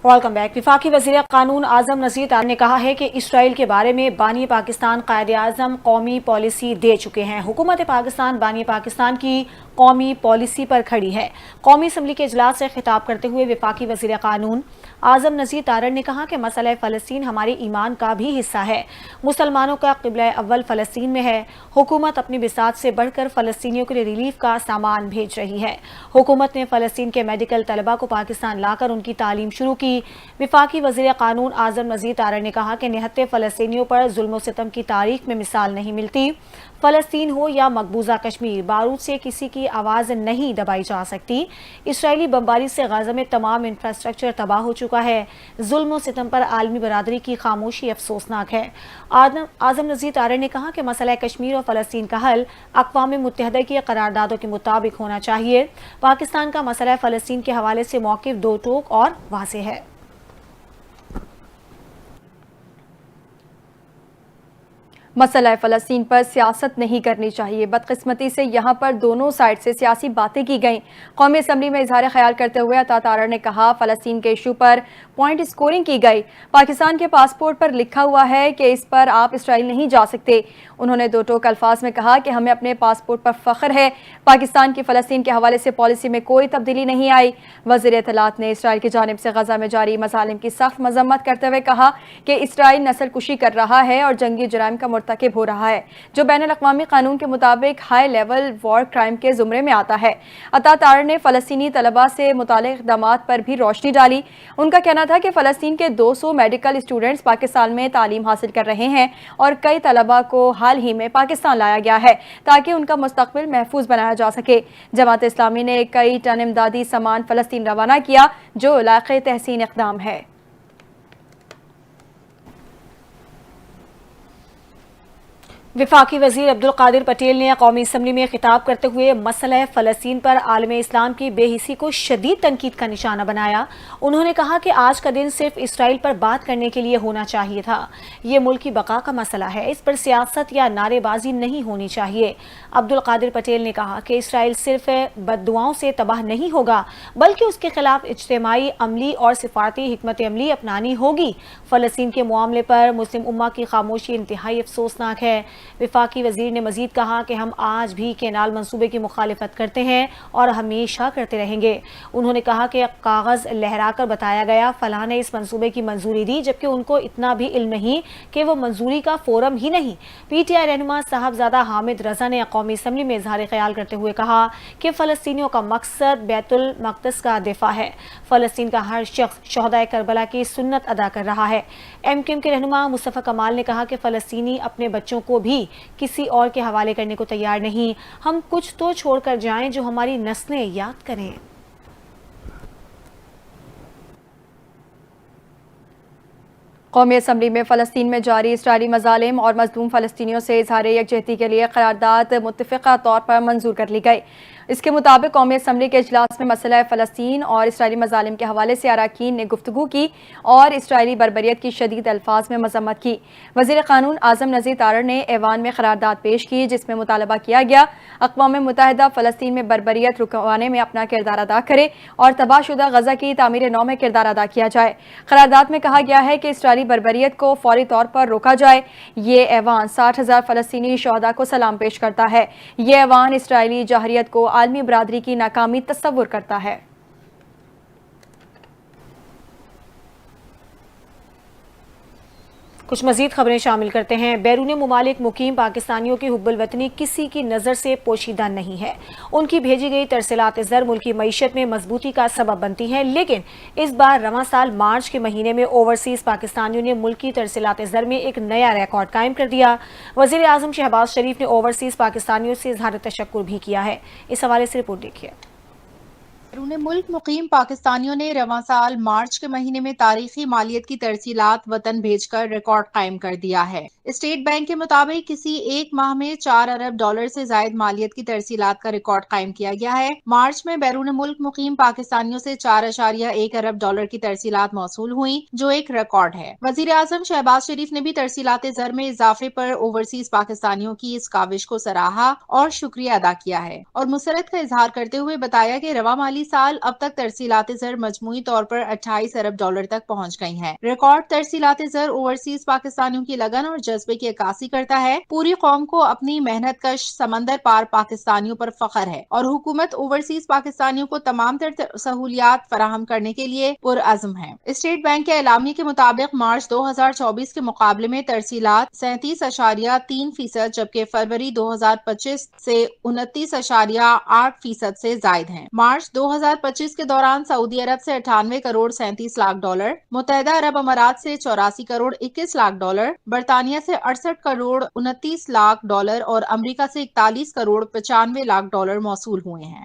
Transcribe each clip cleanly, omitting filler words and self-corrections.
Welcome back. وفاقی وزیر قانون اعظم نذیر تارڑ نے کہا ہے کہ اسرائیل کے بارے میں بانی پاکستان قائد اعظم قومی پالیسی دے چکے ہیں۔ حکومت پاکستان بانی پاکستان کی قومی پالیسی پر کھڑی ہے۔ قومی اسمبلی کے اجلاس سے خطاب کرتے ہوئے وفاقی وزیر قانون اعظم نذیر تارڑ نے کہا کہ مسئلہ فلسطین ہمارے ایمان کا بھی حصہ ہے۔ مسلمانوں کا قبلہ اول فلسطین میں ہے۔ حکومت اپنی بساط سے بڑھ کر فلسطینیوں کے لیے ریلیف کا سامان بھیج رہی ہے۔ حکومت نے فلسطین کے میڈیکل طلبہ کو پاکستان لا کر ان کی تعلیم شروع کی۔ وفاقی وزیر قانون اعظم نذیر تارڑ نے کہا کہ نہتے فلسطینیوں پر ظلم و ستم کی تاریخ میں مثال نہیں ملتی۔ فلسطین ہو یا مقبوضہ کشمیر، بارود سے کسی کی آواز نہیں دبائی جا سکتی۔ اسرائیلی بمباری سے غزہ میں تمام انفراسٹرکچر تباہ ہو چکا ہے۔ ظلم و ستم پر عالمی برادری کی خاموشی افسوسناک ہے۔ اعظم نذیر تارڑ نے کہا کہ مسئلہ کشمیر اور فلسطین کا حل اقوام متحدہ کی قراردادوں کے مطابق ہونا چاہیے۔ پاکستان کا مسئلہ فلسطین کے حوالے سے موقف دو ٹوک اور واضح ہے۔ مسئلہ فلسطین پر سیاست نہیں کرنی چاہیے۔ بدقسمتی سے یہاں پر دونوں سائڈ سے سیاسی باتیں کی گئیں۔ قومی اسمبلی میں اظہار خیال کرتے ہوئے عطا تارڑ نے کہا فلسطین کے ایشو پر پوائنٹ اسکورنگ کی گئی۔ پاکستان کے پاسپورٹ پر لکھا ہوا ہے کہ اس پر آپ اسرائیل نہیں جا سکتے۔ انہوں نے دو ٹوک الفاظ میں کہا کہ ہمیں اپنے پاسپورٹ پر فخر ہے۔ پاکستان کی فلسطین کے حوالے سے پالیسی میں کوئی تبدیلی نہیں آئی۔ وزیر اطلاعات نے اسرائیل کی جانب سے غزہ میں جاری مظالم کی سخت مذمت کرتے ہوئے کہا کہ اسرائیل نسل کشی کر رہا ہے اور جنگی جرائم کا مرتکب ہو رہا ہے، جو بین الاقوامی قانون کے مطابق ہائی لیول وار کرائم کے زمرے میں آتا ہے۔ عطا تارڑ نے فلسطینی طلبہ سے متعلق اقدامات پر بھی روشنی ڈالی۔ ان کا کہنا تھا کہ فلسطین کے 200 میڈیکل اسٹوڈنٹس پاکستان میں تعلیم حاصل کر رہے ہیں اور کئی طلبہ کو حال ہی میں پاکستان لایا گیا ہے تاکہ ان کا مستقبل محفوظ بنایا جا سکے۔ جماعت اسلامی نے کئی ٹن امدادی سامان فلسطین روانہ کیا، جو لائق تحسین اقدام ہے۔ وفاقی وزیر عبدالقادر پٹیل نے قومی اسمبلی میں خطاب کرتے ہوئے مسئلہ فلسطین پر عالم اسلام کی بے حسی کو شدید تنقید کا نشانہ بنایا۔ انہوں نے کہا کہ آج کا دن صرف اسرائیل پر بات کرنے کے لیے ہونا چاہیے تھا۔ یہ ملک کی بقا کا مسئلہ ہے، اس پر سیاست یا نعرے بازی نہیں ہونی چاہیے۔ عبدالقادر پٹیل نے کہا کہ اسرائیل صرف بد دعاؤں سے تباہ نہیں ہوگا، بلکہ اس کے خلاف اجتماعی، عملی اور سفارتی حکمت عملی اپنانی ہوگی۔ فلسطین کے معاملے پر مسلم امہ کی خاموشی انتہائی افسوسناک ہے۔ وفاقی وزیر نے مزید کہا کہ ہم آج بھی کینال منصوبے کی مخالفت کرتے ہیں اور ہمیشہ کرتے رہیں گے۔ انہوں نے کہا کہ کاغذ لہرا کر بتایا گیا فلاں نے اس منصوبے کی منظوری دی، جبکہ ان کو اتنا بھی علم نہیں کہ وہ منظوری کا فورم ہی نہیں۔ پی ٹی آئی رہنما صاحبزادہ حامد رضا نے قومی اسمبلی میں اظہار خیال کرتے ہوئے کہا کہ فلسطینیوں کا مقصد بیت المقدس کا دفاع ہے۔ فلسطین کا ہر شخص شہدائے کربلا کی سنت ادا کر رہا ہے۔ ایم کیو ایم کے رہنما مصطفیٰ کمال نے کہا کہ فلسطینی اپنے بچوں کو بھی کسی اور کے حوالے کرنے کو تیار نہیں۔ ہم کچھ تو چھوڑ کر جائیں جو ہماری نسلیں یاد کریں۔ قومی اسمبلی میں فلسطین میں جاری اسرائیلی مظالم اور مظلوم فلسطینیوں سے اظہار یکجہتی کے لیے قرارداد متفقہ طور پر منظور کر لی گئی۔ اس کے مطابق قومی اسمبلی کے اجلاس میں مسئلہ فلسطین اور اسرائیلی مظالم کے حوالے سے اراکین نے گفتگو کی اور اسرائیلی بربریت کی شدید الفاظ میں مذمت کی۔ وزیر قانون اعظم نذیر تارڑ نے ایوان میں قرارداد پیش کی، جس میں مطالبہ کیا گیا اقوام متحدہ فلسطین میں بربریت رکوانے میں اپنا کردار ادا کرے اور تباہ شدہ غزہ کی تعمیر نو میں کردار ادا کیا جائے۔ قرارداد میں کہا گیا ہے کہ اسرائیلی بربریت کو فوری طور پر روکا جائے۔ یہ ایوان 60,000 فلسطینی شہداء کو سلام پیش کرتا ہے۔ یہ ایوان اسرائیلی جارحیت کو عالمی برادری کی ناکامی تصور کرتا ہے۔ کچھ مزید خبریں شامل کرتے ہیں۔ بیرون ممالک مقیم پاکستانیوں کی حب الوطنی کسی کی نظر سے پوشیدہ نہیں ہے۔ ان کی بھیجی گئی ترسیلات زر ملکی معیشت میں مضبوطی کا سبب بنتی ہیں، لیکن اس بار رواں سال مارچ کے مہینے میں اوورسیز پاکستانیوں نے ملکی ترسیلات زر میں ایک نیا ریکارڈ قائم کر دیا۔ وزیر اعظم شہباز شریف نے اوورسیز پاکستانیوں سے اظہار تشکر بھی کیا ہے۔ اس حوالے سے رپورٹ دیکھیے۔ بیرون ملک مقیم پاکستانیوں نے رواں سال مارچ کے مہینے میں تاریخی مالیت کی ترسیلات وطن بھیج کر ریکارڈ قائم کر دیا ہے۔ اسٹیٹ بینک کے مطابق کسی ایک ماہ میں 4 ارب ڈالر سے زائد مالیت کی ترسیلات کا ریکارڈ قائم کیا گیا ہے۔ مارچ میں بیرون ملک مقیم پاکستانیوں سے 4.1 ارب ڈالر کی ترسیلات موصول ہوئیں، جو ایک ریکارڈ ہے۔ وزیر اعظم شہباز شریف نے بھی ترسیلات زر میں اضافے پر اوورسیز پاکستانیوں کی اس کاوش کو سراہا اور شکریہ ادا کیا ہے، اور مسرت کا اظہار کرتے ہوئے بتایا کہ رواں مالی سال اب تک ترسیلات زر مجموعی طور پر 28 ارب ڈالر تک پہنچ گئی ہیں۔ ریکارڈ ترسیلات زر اوورسیز پاکستانیوں کی لگن اور جذبے کی عکاسی کرتا ہے۔ پوری قوم کو اپنی محنت کش سمندر پار پاکستانیوں پر فخر ہے اور حکومت اوورسیز پاکستانیوں کو تمام تر سہولیات فراہم کرنے کے لیے پرعزم ہے۔ اسٹیٹ بینک کے اعلامیے کے مطابق مارچ 2024 کے مقابلے میں ترسیلات 37.3% جبکہ فروری 2025 سے 29.8% سے زائد ہیں۔ مارچ 2025 کے دوران سعودی عرب سے 98 کروڑ 37 لاکھ ڈالر، متحدہ عرب امارات سے 84 کروڑ 21 لاکھ ڈالر، برطانیہ سے 68 کروڑ 29 لاکھ ڈالر اور امریکہ سے 41 کروڑ 95 لاکھ ڈالر موصول ہوئے ہیں۔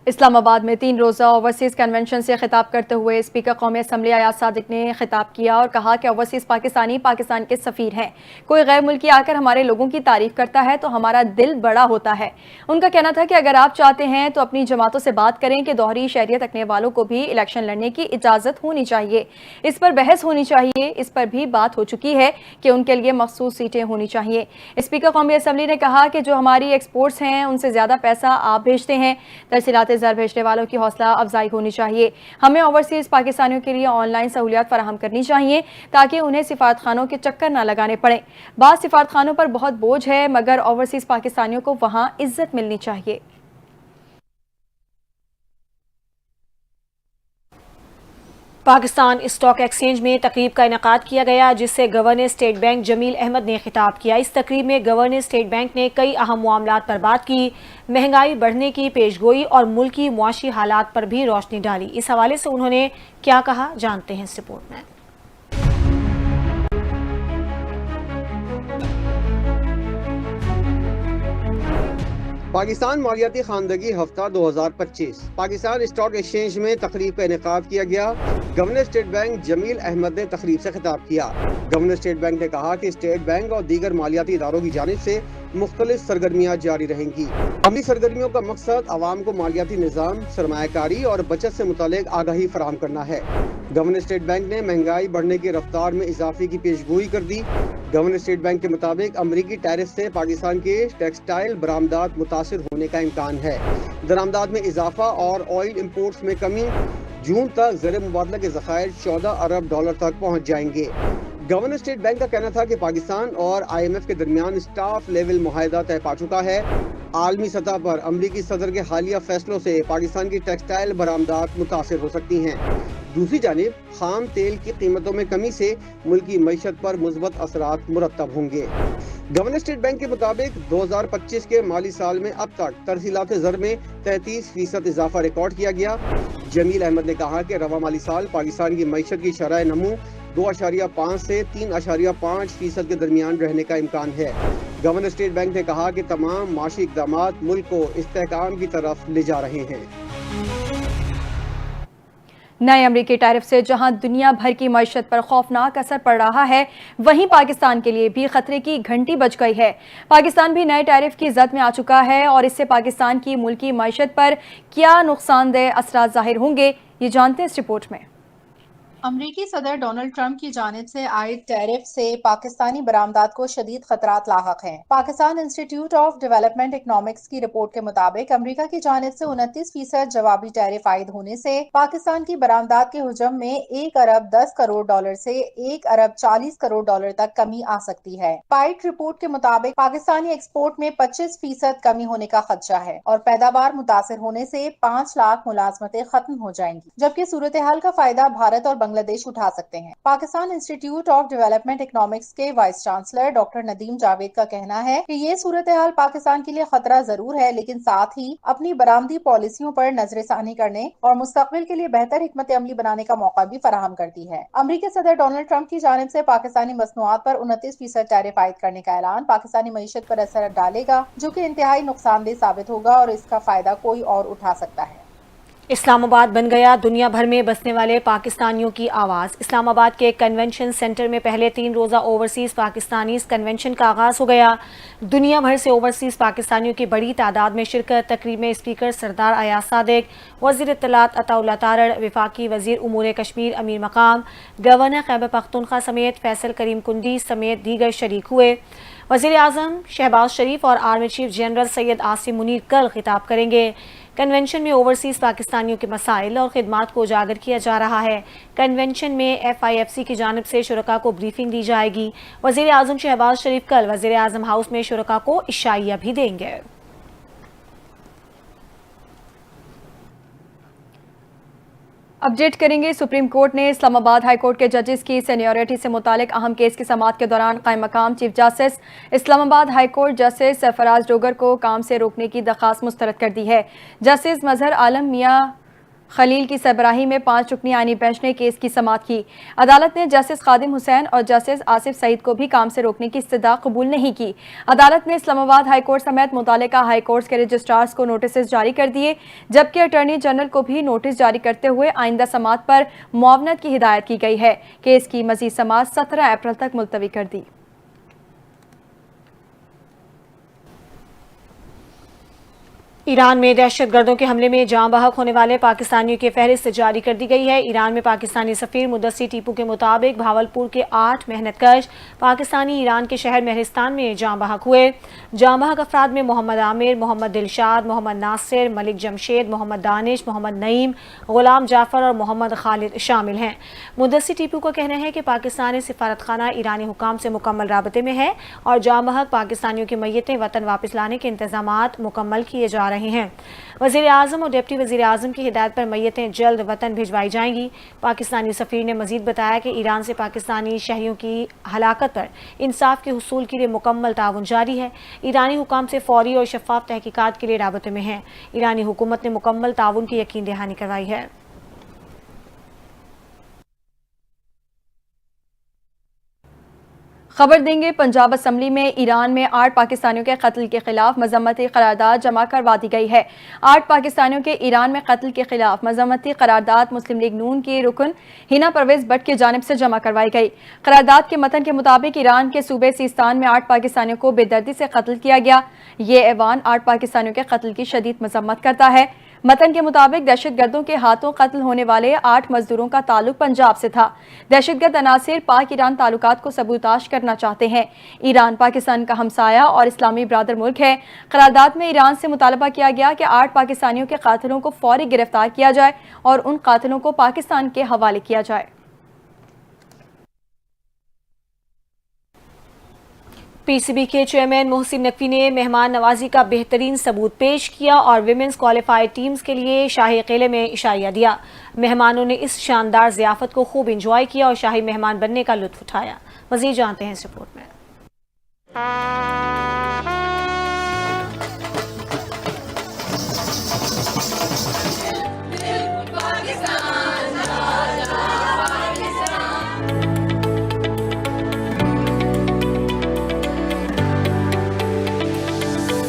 اسلام آباد میں 3 روزہ اوورسیز کنونشن سے خطاب کرتے ہوئے اسپیکر قومی اسمبلی ایاز صادق نے خطاب کیا اور کہا کہ اوورسیز پاکستانی پاکستان کے سفیر ہیں۔ کوئی غیر ملکی آ کر ہمارے لوگوں کی تعریف کرتا ہے تو ہمارا دل بڑا ہوتا ہے۔ ان کا کہنا تھا کہ اگر آپ چاہتے ہیں تو اپنی جماعتوں سے بات کریں کہ دوہری شہریت رکھنے والوں کو بھی الیکشن لڑنے کی اجازت ہونی چاہیے، اس پر بحث ہونی چاہیے، اس پر بھی بات ہو چکی ہے کہ ان کے لیے مخصوص سیٹیں ہونی چاہیے۔ اسپیکر قومی اسمبلی نے کہا کہ جو ہماری ایکسپورٹس ہیں ان سے زیادہ پیسہ آپ بھیجتے ہیں، ترسیلات زر بھیجنے والوں کی حوصلہ افزائی ہونی چاہیے۔ ہمیں اوورسیز پاکستانیوں کے لیے آن لائن سہولیات فراہم کرنی چاہیے تاکہ انہیں سفارت خانوں کے چکر نہ لگانے پڑیں۔ بعض سفارت خانوں پر بہت بوجھ ہے مگر اوورسیز پاکستانیوں کو وہاں عزت ملنی چاہیے۔ پاکستان اسٹاک ایکسچینج میں تقریب کا انعقاد کیا گیا جس سے گورنر اسٹیٹ بینک جمیل احمد نے خطاب کیا۔ اس تقریب میں گورنر اسٹیٹ بینک نے کئی اہم معاملات پر بات کی، مہنگائی بڑھنے کی پیش گوئی اور ملکی معاشی حالات پر بھی روشنی ڈالی۔ اس حوالے سے انہوں نے کیا کہا جانتے ہیں اس رپورٹ میں۔ پاکستان مالیاتی خواندگی ہفتہ 2025 پاکستان اسٹاک ایکسچینج میں تقریب کا انعقاد کیا گیا۔ گورنر اسٹیٹ بینک جمیل احمد نے تقریب سے خطاب کیا۔ گورنر اسٹیٹ بینک نے کہا کہ اسٹیٹ بینک اور دیگر مالیاتی اداروں کی جانب سے مختلف سرگرمیاں جاری رہیں گی۔ عملی سرگرمیوں کا مقصد عوام کو مالیاتی نظام، سرمایہ کاری اور بچت سے متعلق آگاہی فراہم کرنا ہے۔ گورنر اسٹیٹ بینک نے مہنگائی بڑھنے کی رفتار میں اضافے کی پیش گوئی کر دی۔ گورنر اسٹیٹ بینک کے مطابق امریکی ٹیرف سے پاکستان کے ٹیکسٹائل برآمدات متاثر ہونے کا امکان ہے۔ درآمدات میں اضافہ اور آئل امپورٹس میں کمی، جون تک زر مبادلہ کے ذخائر 14 ارب ڈالر تک پہنچ جائیں گے۔ گورنر اسٹیٹ بینک کا کہنا تھا کہ پاکستان اور IMF کے درمیان اسٹاف لیول معاہدہ طے پا چکا ہے۔ عالمی سطح پر امریکی صدر کے حالیہ فیصلوں سے پاکستان کی ٹیکسٹائل برآمدات متاثر ہو سکتی ہیں۔ دوسری جانب خام تیل کی قیمتوں میں کمی سے ملکی معیشت پر مثبت اثرات مرتب ہوں گے۔ گورنر اسٹیٹ بینک کے مطابق 2025 کے مالی سال میں اب تک ترسیلات زر میں 33% اضافہ ریکارڈ کیا گیا۔ جمیل احمد نے کہا کہ رواں مالی سال پاکستان کی معیشت کی شرح نمو 2.5 سے 3.5% کے درمیان رہنے کا امکان ہے۔ گورنر اسٹیٹ بینک نے کہا کہ تمام معاشی اقدامات ملک کو استحکام کی طرف لے جا رہے ہیں۔ نئے امریکی ٹیرف سے جہاں دنیا بھر کی معیشت پر خوفناک اثر پڑ رہا ہے، وہیں پاکستان کے لیے بھی خطرے کی گھنٹی بج گئی ہے۔ پاکستان بھی نئے ٹیرف کی زد میں آ چکا ہے اور اس سے پاکستان کی ملکی معیشت پر کیا نقصان دہ اثرات ظاہر ہوں گے، یہ جانتے ہیں اس رپورٹ میں۔ امریکی صدر ڈونلڈ ٹرمپ کی جانب سے عائد ٹیرف سے پاکستانی برآمدات کو شدید خطرات لاحق ہیں۔ پاکستان انسٹی ٹیوٹ آف ڈیولپمنٹ اکنامکس کی رپورٹ کے مطابق امریکہ کی جانب سے 29% جوابی ٹیرف عائد ہونے سے پاکستان کی برآمدات کے حجم میں 1 ارب 10 کروڑ ڈالر سے 1 ارب 40 کروڑ ڈالر تک کمی آ سکتی ہے۔ پائٹ رپورٹ کے مطابق پاکستانی ایکسپورٹ میں 25% کمی ہونے کا خدشہ ہے اور پیداوار متاثر ہونے سے 5 لاکھ ملازمتیں ختم ہو جائیں گی، جبکہ صورتحال کا فائدہ بھارت اور بنگلہ دیش اٹھا سکتے ہیں۔ پاکستان انسٹی ٹیوٹ آف ڈیولپمنٹ اکنامکس کے vice chancellor doctor Nadeem Javed کا کہنا ہے کہ یہ صورتحال پاکستان کے لیے خطرہ ضرور ہے، لیکن ساتھ ہی اپنی برآمدی پالیسیوں پر نظر ثانی کرنے اور مستقبل کے لیے بہتر حکمت عملی بنانے کا موقع بھی فراہم کرتی ہے۔ امریکی صدر ڈونلڈ ٹرمپ کی جانب سے پاکستانی مصنوعات پر 29% ٹیرف عائد کرنے کا اعلان پاکستانی معیشت پر اثر ڈالے گا، جو کہ انتہائی نقصان دہ ثابت ہوگا اور اس کا فائدہ کوئی اور اٹھا سکتا ہے۔ اسلام آباد بن گیا دنیا بھر میں بسنے والے پاکستانیوں کی آواز۔ اسلام آباد کے کنونشن سینٹر میں پہلے 3 روزہ اوورسیز پاکستانیز کنونشن کا آغاز ہو گیا۔ دنیا بھر سے اوورسیز پاکستانیوں کی بڑی تعداد میں شرکت۔ تقریب میں اسپیکر سردار ایاز صادق، وزیر اطلاعات عطا اللہ تارڑ، وفاقی وزیر امور کشمیر امیر مقام، گورنر خیبر پختونخوا سمیت فیصل کریم کنڈی سمیت دیگر شریک ہوئے۔ وزیر اعظم شہباز شریف اور army chief general Syed Asim Munir کل خطاب کریں گے۔ کنونشن میں اوورسیز پاکستانیوں کے مسائل اور خدمات کو اجاگر کیا جا رہا ہے۔ کنونشن میں FIFC کی جانب سے شرکاء کو بریفنگ دی جائے گی۔ وزیر اعظم شہباز شریف کل وزیر اعظم ہاؤس میں شرکاء کو عشائیہ بھی دیں گے۔ اپڈیٹ کریں گے، سپریم کورٹ نے اسلام آباد ہائی کورٹ کے ججز کی سینیورٹی سے متعلق اہم کیس کی سماعت کے دوران قائم مقام چیف جسٹس اسلام آباد ہائی کورٹ جسٹس سرفراز ڈوگر کو کام سے روکنے کی درخواست مسترد کر دی ہے۔ جسٹس مظہر عالم میاں خلیل کی سربراہی میں 5 رکنی آئینی بینچ نے کیس کی سماعت کی۔ عدالت نے جسٹس خادم حسین اور جسٹس آصف سعید کو بھی کام سے روکنے کی استدعا قبول نہیں کی۔ عدالت نے اسلام آباد ہائی کورٹ سمیت متعلقہ ہائی کورٹس کے رجسٹرارز کو نوٹسز جاری کر دیے، جبکہ اٹارنی جنرل کو بھی نوٹس جاری کرتے ہوئے آئندہ سماعت پر معاونت کی ہدایت کی گئی ہے۔ کیس کی مزید سماعت 17 اپریل تک ملتوی کر دی۔ ایران میں دہشت گردوں کے حملے میں جاں بحق ہونے والے پاکستانیوں کی فہرست جاری کر دی گئی ہے۔ ایران میں پاکستانی سفیر مدثر ٹیپو کے مطابق بھاولپور کے 8 محنت کش پاکستانی ایران کے شہر مہرستان میں جاں بحق ہوئے۔ جاں بحق افراد میں محمد عامر، محمد دلشاد، محمد ناصر، ملک جمشید، محمد دانش، محمد نعیم، غلام جعفر اور محمد خالد شامل ہیں۔ مدثر ٹیپو کا کہنا ہے کہ پاکستانی سفارت خانہ ایرانی حکام سے مکمل رابطے میں ہے اور جاں بحق پاکستانیوں کی میتیں وطن واپس لانے کے انتظامات مکمل کیے جا رہے ہیں۔ وزیر اعظم اور ڈپٹی وزیر اعظم کی ہدایت پر میتیں جلد وطن بھجوائی جائیں گی۔ پاکستانی سفیر نے مزید بتایا کہ ایران سے پاکستانی شہریوں کی ہلاکت پر انصاف کے حصول کے لیے مکمل تعاون جاری ہے۔ ایرانی حکام سے فوری اور شفاف تحقیقات کے لیے رابطے میں ہیں۔ ایرانی حکومت نے مکمل تعاون کی یقین دہانی کروائی ہے۔ خبر دیں گے، پنجاب اسمبلی میں ایران میں 8 پاکستانیوں کے قتل کے خلاف مذمتی قرارداد جمع کروا دی گئی ہے۔ 8 پاکستانیوں کے ایران میں قتل کے خلاف مذمتی قرارداد مسلم لیگ نون کی رکن ہینا پرویز بٹ کی جانب سے جمع کروائی گئی۔ قرارداد کے متن کے مطابق ایران کے صوبے سیستان میں 8 پاکستانیوں کو بے دردی سے قتل کیا گیا۔ یہ ایوان 8 پاکستانیوں کے قتل کی شدید مذمت کرتا ہے۔ متن کے مطابق دہشت گردوں کے ہاتھوں قتل ہونے والے 8 مزدوروں کا تعلق پنجاب سے تھا۔ دہشت گرد عناصر پاک ایران تعلقات کو سبوتاش کرنا چاہتے ہیں۔ ایران پاکستان کا ہمسایہ اور اسلامی برادر ملک ہے۔ قرارداد میں ایران سے مطالبہ کیا گیا کہ 8 پاکستانیوں کے قاتلوں کو فوری گرفتار کیا جائے اور ان قاتلوں کو پاکستان کے حوالے کیا جائے۔ PCB کے چیئرمین محسن نقوی نے مہمان نوازی کا بہترین ثبوت پیش کیا اور ویمنز کوالیفائڈ ٹیمز کے لیے شاہی قلعے میں عشائیہ دیا۔ مہمانوں نے اس شاندار ضیافت کو خوب انجوائے کیا اور شاہی مہمان بننے کا لطف اٹھایا۔ مزید جانتے ہیں اس رپورٹ میں۔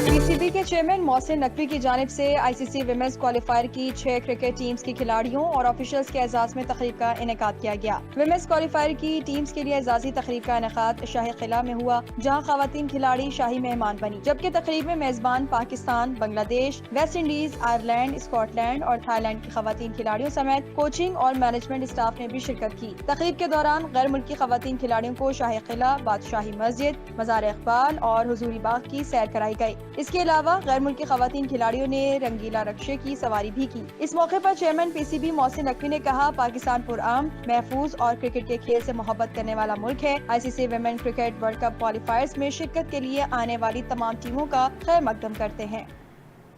PCB کے چیئرمین محسن نقوی کی جانب سے ICC ویمنز کوالیفائر کی 6 کرکٹ ٹیمز کی کھلاڑیوں اور آفیشلز کے اعزاز میں تقریب کا انعقاد کیا گیا۔ ویمنز کوالیفائر کی ٹیمز کے لیے اعزازی تقریب کا انعقاد شاہی قلعہ میں ہوا، جہاں خواتین کھلاڑی شاہی مہمان بنی، جبکہ تقریب میں میزبان Pakistan, Bangladesh, West Indies, Ireland, Scotland اور تھائی لینڈ کی خواتین کھلاڑیوں سمیت کوچنگ اور مینجمنٹ اسٹاف نے بھی شرکت کی۔ تقریب کے دوران غیر ملکی خواتین کھلاڑیوں کو شاہی قلعہ، بادشاہی مسجد، مزار اقبال اور حضوری باغ کی سیر کرائی گئی۔ اس کے علاوہ غیر ملکی خواتین کھلاڑیوں نے رنگیلا رکشے کی سواری بھی کی۔ اس موقع پر چیئرمین PCB محسن نقوی نے کہا، پاکستان پرامن، محفوظ اور کرکٹ کے کھیل سے محبت کرنے والا ملک ہے۔ ICC women cricket world cup qualifiers میں شرکت کے لیے آنے والی تمام ٹیموں کا خیر مقدم کرتے ہیں۔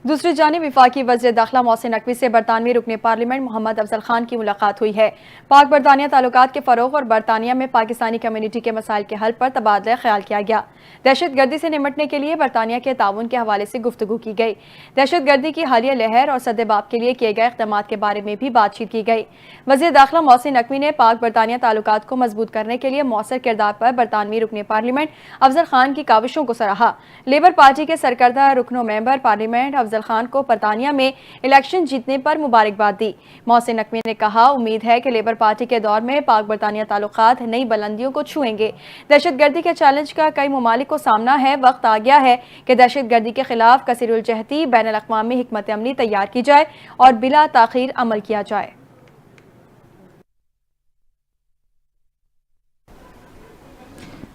دوسری جانب وفاقی وزیر داخلہ محسن نقوی سے برطانوی رکن پارلیمنٹ محمد افضل خان کی ملاقات ہوئی ہے۔ پاک برطانیہ تعلقات کے فروغ اور برطانیہ میں پاکستانی کمیونٹی کے مسائل کے حل پر تبادلہ خیال کیا گیا۔ دہشت گردی سے نمٹنے کے لیے برطانیہ کے تعاون کے حوالے سے گفتگو کی گئی۔ دہشت گردی کی حالیہ لہر اور سد باب کے لیے کیے گئے اقدامات کے بارے میں بھی بات چیت کی گئی۔ وزیر داخلہ محسن نقوی نے پاک برطانیہ تعلقات کو مضبوط کرنے کے لیے مؤثر کردار پر برطانوی رکن پارلیمنٹ افضل خان کی کاوشوں کو سراہا۔ لیبر پارٹی کے سرکردہ رکن و ممبر پارلیمنٹ افضل خان کو برطانیہ میں الیکشن جیتنے پر مبارکباد دی۔ محسن نقوی نے کہا، امید ہے کہ لیبر پارٹی کے دور میں پاک برطانیہ تعلقات نئی بلندیوں کو چھوئیں گے۔ دہشت گردی کے چیلنج کا کئی ممالک کو سامنا ہے، وقت آ گیا ہے کہ دہشت گردی کے خلاف کثیر الجہتی بین الاقوامی حکمت عملی تیار کی جائے اور بلا تاخیر عمل کیا جائے۔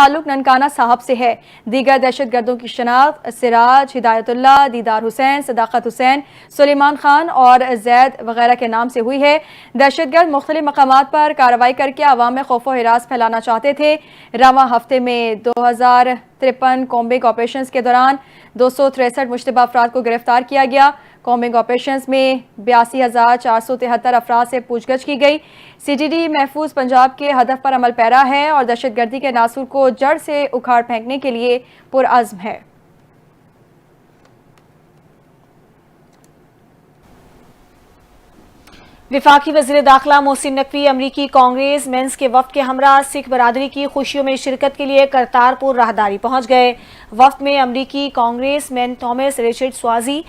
تعلق ننکانہ صاحب سے ہے۔ دیگر دہشت گردوں کی شناخت سراج، ہدایت اللہ، دیدار حسین، صداقت حسین، سلیمان خان اور زید وغیرہ کے نام سے ہوئی ہے۔ دہشت گرد مختلف مقامات پر کارروائی کر کے عوام میں خوف و ہراس پھیلانا چاہتے تھے۔ رواں ہفتے میں 2053 کومبنگ آپریشنز کے دوران 263 مشتبہ افراد کو گرفتار کیا گیا۔ کومبنگ آپریشنز میں 82,473 افراد سے پوچھ گچھ کی گئی۔ سی ٹی ڈی محفوظ پنجاب کے ہدف پر عمل پیرا ہے اور دہشت گردی کے ناسور کو جڑ سے اکھاڑ پھینکنے کے لیے پرعزم ہے۔ وفاقی وزیر داخلہ محسن نقوی امریکی کانگریس مینز کے وفد کے ہمراہ سکھ برادری کی خوشیوں میں شرکت کے لیے کرتارپور راہداری پہنچ گئے۔ وفد میں امریکی کانگریس مین تھامس ریچرڈ سوازی،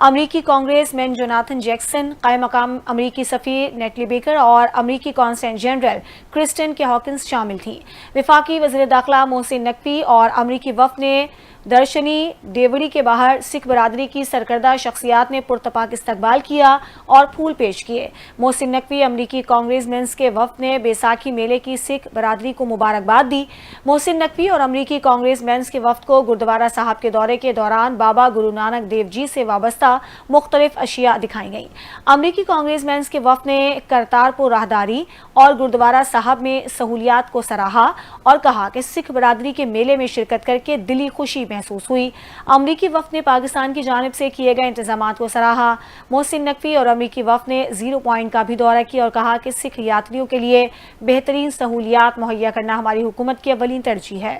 امریکی کانگریس مین جوناتھن جیکسن، قائم مقام امریکی سفیر نیٹلی بیکر اور امریکی کانسل جنرل کرسٹن کے ہاکنز شامل تھیں۔ وفاقی وزیر داخلہ محسن نقوی اور امریکی وفد نے درشنی ڈیوڑی کے باہر سکھ برادری کی سرکردہ شخصیات نے پرتپاک استقبال کیا اور پھول پیش کیے۔ محسن نقوی امریکی کانگریس مینز کے وفد نے بیساکھی میلے کی سکھ برادری کو مبارکباد دی۔ محسن نقوی اور امریکی کانگریس مینز کے وفد کو گردوارہ صاحب کے دورے کے دوران بابا گرو نانک دیو جی سے وابستہ مختلف اشیاء دکھائی گئیں۔ امریکی کانگریس مینز کے وفد نے کرتارپور راہداری اور گردوارہ صاحب میں سہولیات کو سراہا اور کہا کہ سکھ برادری کے میلے میں شرکت کر کے دلی خوشی محسوس ہوئی۔ امریکی وفد نے پاکستان کی جانب سے کیے گئے انتظامات کو سراہا۔ محسن نقوی اور امریکی وفد نے زیرو پوائنٹ کا بھی دورہ کیا اور کہا کہ سکھ یاتریوں کے لیے بہترین سہولیات مہیا کرنا ہماری حکومت کی اولین ترجیح ہے۔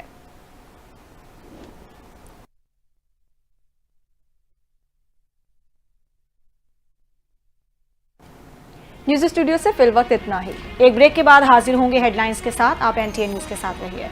نیوز اسٹوڈیو سے فی الوقت اتنا ہی۔ ایک بریک کے بعد حاضر ہوں گے ہیڈ لائنز کے ساتھ۔ آپ NTA نیوز کے ساتھ رہیے۔